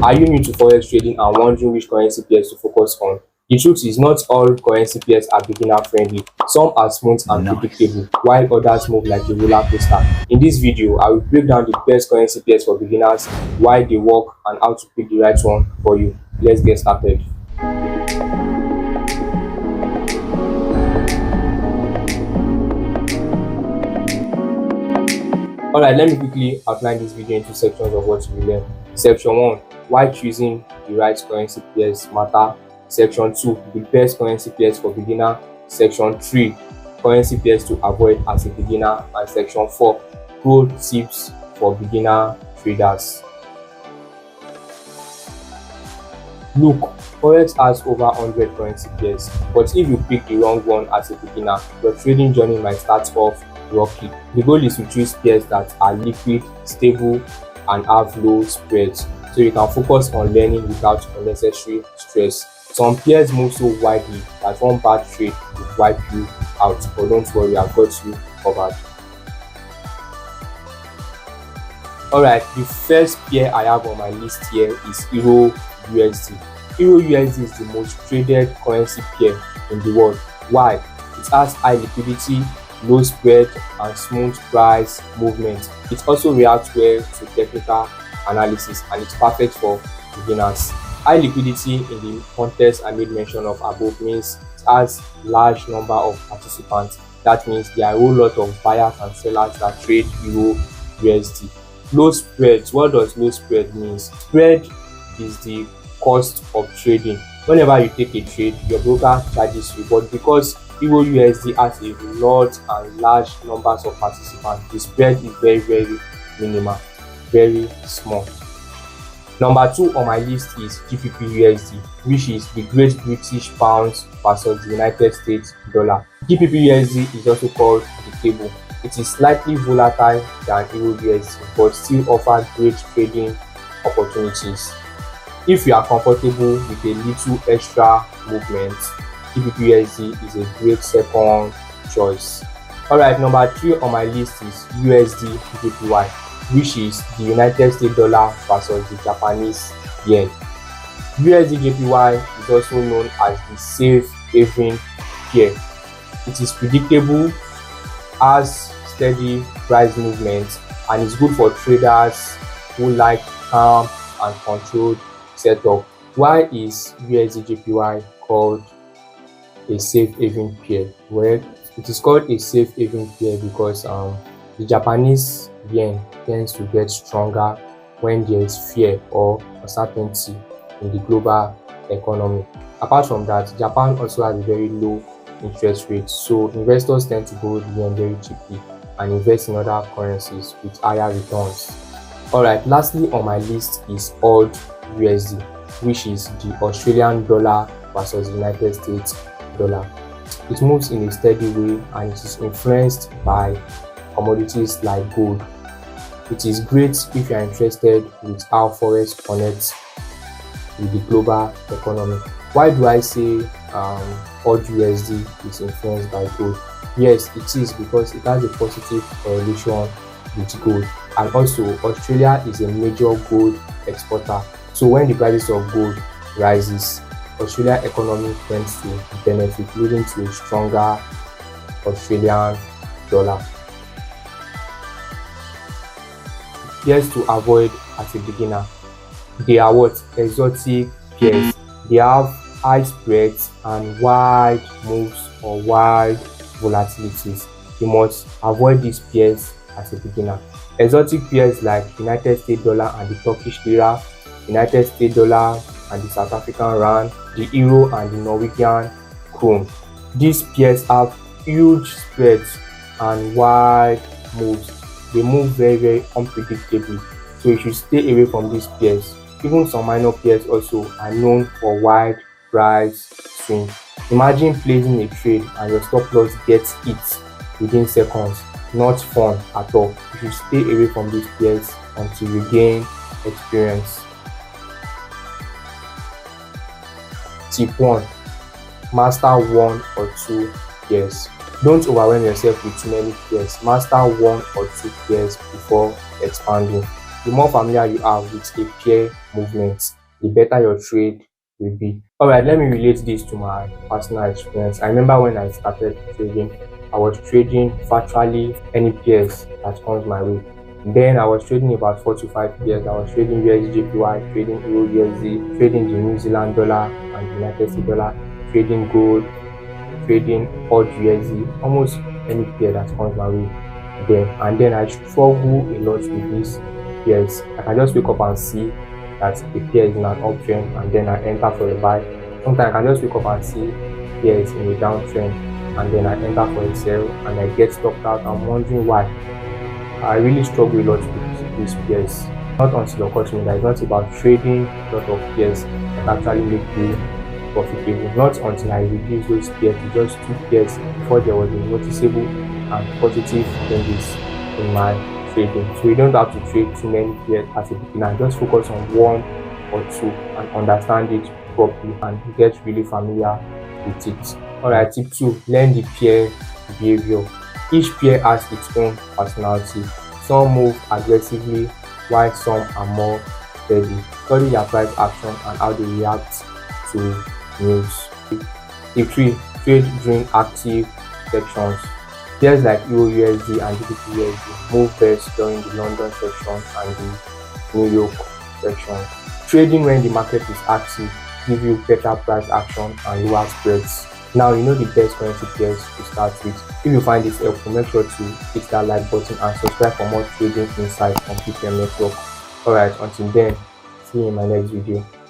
Are you new to forex trading and wondering which currency pairs to focus on? The truth is, not all currency pairs are beginner friendly. Some are smooth and Nice. predictable, while others move like a roller coaster. In this video, I will break down the best currency pairs for beginners, why they work, and how to pick the right one for you. Let's get started. Alright, let me quickly outline this video into sections of what you will learn. Section 1, why choosing the right currency pairs matter. Section 2, the best currency pairs for beginner. Section 3, currency pairs to avoid as a beginner. And section 4, pro tips for beginner traders. Look, forex has over 100 currency pairs, but if you pick the wrong one as a beginner, your trading journey might start off rocky. The goal is to choose pairs that are liquid, stable, and have low spreads, so you can focus on learning without unnecessary stress. Some pairs move so widely that one bad trade will wipe you out, but don't worry, I've got you covered. Alright, the first pair I have on my list here is Euro USD. Euro USD is the most traded currency pair in the world. Why? It has high liquidity, low spread, and smooth price movement. It also reacts well to technical analysis, and it's perfect for beginners. High liquidity in the context I made mention of above means it has large number of participants. That means there are a whole lot of buyers and sellers that trade Euro USD. Low spreads. What does low spread mean? Spread is the cost of trading. Whenever you take a trade, your broker charges you, but because Euro USD has a lot and large numbers of participants, the spread is very minimal, very small. Number 2 on my list is GBP USD, which is the Great British Pounds versus the United States dollar. GBP USD is also called the table. It is slightly volatile than Euro USD, but still offers great trading opportunities. If you are comfortable with a little extra movement, GBP USD is a great second choice. Alright, number 3 on my list is USD JPY, which is the United States dollar versus the Japanese yen. USD JPY is also known as the safe haven pair. It is predictable, has steady price movement, and is good for traders who like calm and controlled setup. Why is USD JPY called a safe haven pair? Well, it is called a safe haven pair because the Japanese yen tends to get stronger when there is fear or uncertainty in the global economy. Apart from that, Japan also has a very low interest rate, so investors tend to borrow the yen very cheaply and invest in other currencies with higher returns. Alright, lastly on my list is AUD USD, which is the Australian dollar versus the United States dollar. It moves in a steady way and it is influenced by commodities like gold. It is great if you are interested with how forex connects with the global economy. Why do I say AUD USD is influenced by gold? Yes, it is because it has a positive correlation with gold, and also Australia is a major gold exporter. So when the prices of gold rises, Australia economy tends to benefit, leading to a stronger Australian dollar. Pairs to avoid as a beginner. They are what? Exotic pairs. They have high spreads and wide moves or wide volatilities. You must avoid these pairs as a beginner. Exotic pairs like United States dollar and the Turkish lira, United States dollar and the South African rand, the euro and the Norwegian krone. These pairs have huge spreads and wide moves. They move very unpredictably, so you should stay away from these pairs. Even some minor pairs also are known for wide price swings. Imagine placing a trade and your stop loss gets hit within seconds. Not fun at all. You should stay away from these pairs until you gain experience. Tip 1. Master 1 or 2 pairs. Don't overwhelm yourself with too many pairs. Master 1 or 2 pairs before expanding. the more familiar you are with a pair movement, the better your trade will be. All right, let me relate this to my personal experience. I remember when I started trading, I was trading virtually any pairs that comes my way. Then I was trading about 4 to 5 pairs. I was trading USJPY, trading Euro USD, trading the New Zealand dollar and the United States dollar, trading gold, trading odd USD, almost any pair that comes my way then. And then I struggle a lot with these pairs. I can just wake up and see that a pair is in an uptrend and then I enter for a buy. Sometimes I can just wake up and see pairs in a downtrend and then I enter for a sell and I get stopped out. I'm wondering why. I really struggle a lot with these pairs. Not until it occurs to me that it's not about trading a lot of pairs that actually make you profitable. Not until I reduce those pairs to just 2 pairs before there was a noticeable and positive changes in my trading. So you don't have to trade too many pairs as a beginner. Just focus on 1 or 2 and understand it properly and get really familiar with it. Alright, tip 2, learn the pair behavior. Each pair has its own personality. Some move aggressively while some are more steady. Study their price action and how they react to news. Tip 3, trade during active sections. Pairs like Euro USD and GBP USD move best during the London section and the New York section. Trading when the market is active gives you better price action and lower spreads. Now you know the best currency pairs to start with. If you find this helpful, make sure to hit that like button and subscribe for more trading insights on PPM Network. Alright, until then, see you in my next video.